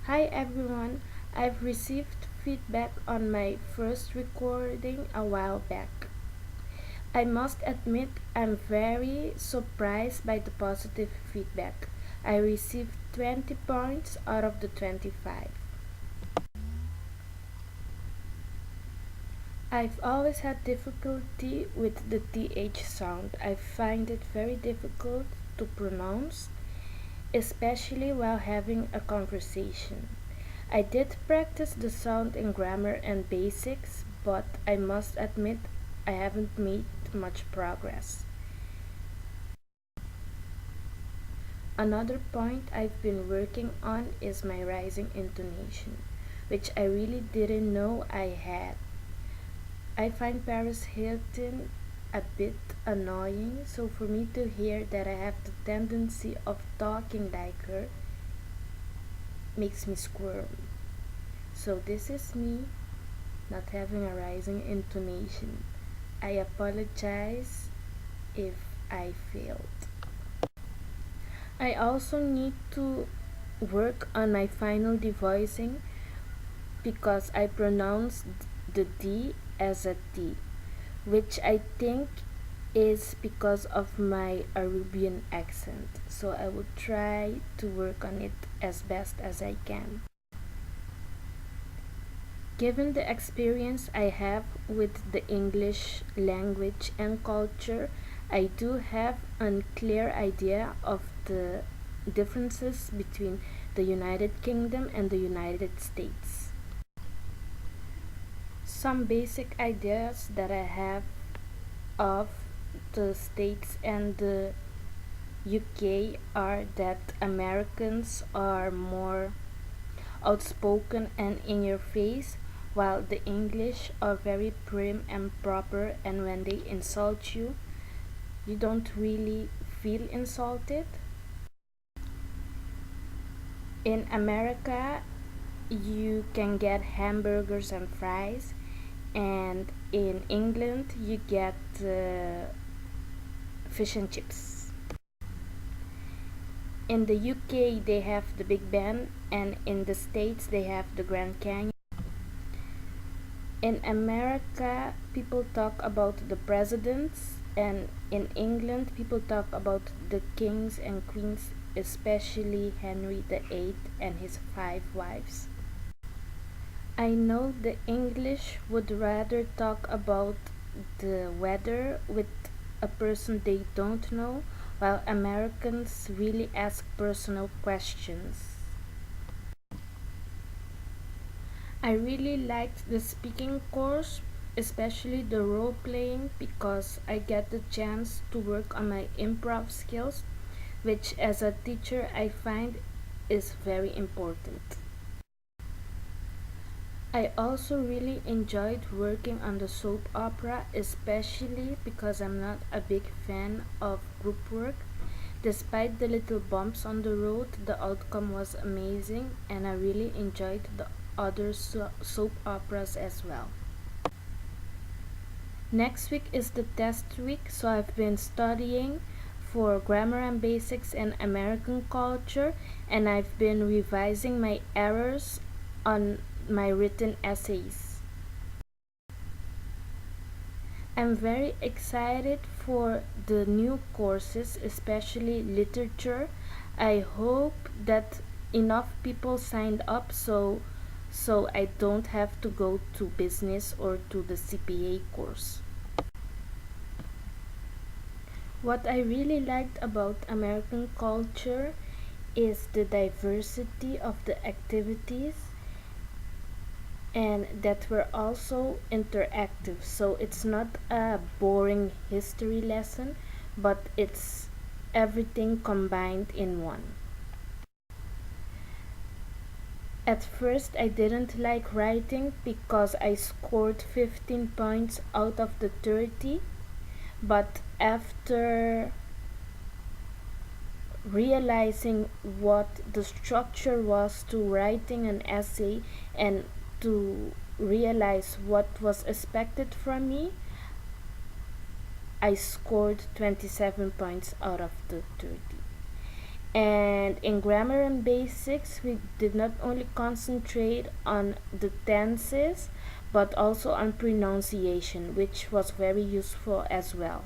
Hi everyone, I've received feedback on my first recording a while back. I must admit I'm very surprised by the positive feedback. I received 20 points out of the 25. I've always had difficulty with the TH sound. I find it very difficult to pronounce, especially while having a conversation. I did practice the sound in grammar and basics, but I must admit I haven't made much progress. Another point I've been working on is my rising intonation, which I really didn't know I had. I find Paris Hilton a bit annoying, so for me to hear that I have the tendency of talking like her makes me squirm. So this is me not having a rising intonation. I apologize if I failed. I also need to work on my final devoicing because I pronounced the D as a T, which I think is because of my Arabian accent. So I will try to work on it as best as I can. Given the experience I have with the English language and culture, I do have a clear idea of the differences between the United Kingdom and the United States. Some basic ideas that I have of the States and the UK are that Americans are more outspoken and in your face, while the English are very prim and proper, and when they insult you, you don't really feel insulted. In America, you can get hamburgers and fries, and in England, you get fish and chips. In the UK, they have the Big Ben, and in the States, they have the Grand Canyon. In America, people talk about the presidents, and in England, people talk about the kings and queens, especially Henry VIII and his 5 wives. I know the English would rather talk about the weather with a person they don't know, while Americans really ask personal questions. I really liked the speaking course, especially the role playing, because I get the chance to work on my improv skills, which as a teacher I find is very important. I also really enjoyed working on the soap opera, especially because I'm not a big fan of group work. Despite the little bumps on the road, the outcome was amazing, and I really enjoyed the other soap operas as well. Next week is the test week, so I've been studying for grammar and basics and American culture, and I've been revising my errors on my written essays. I'm very excited for the new courses, especially literature. I hope that enough people signed up so I don't have to go to business or to the CPA course. What I really liked about American culture is the diversity of the activities and that were also interactive. So it's not a boring history lesson, but it's everything combined in one. At first, I didn't like writing because I scored 15 points out of the 30, but after realizing what the structure was to writing an essay and to realize what was expected from me, I scored 27 points out of the 30. And in grammar and basics, we did not only concentrate on the tenses but also on pronunciation, which was very useful as well.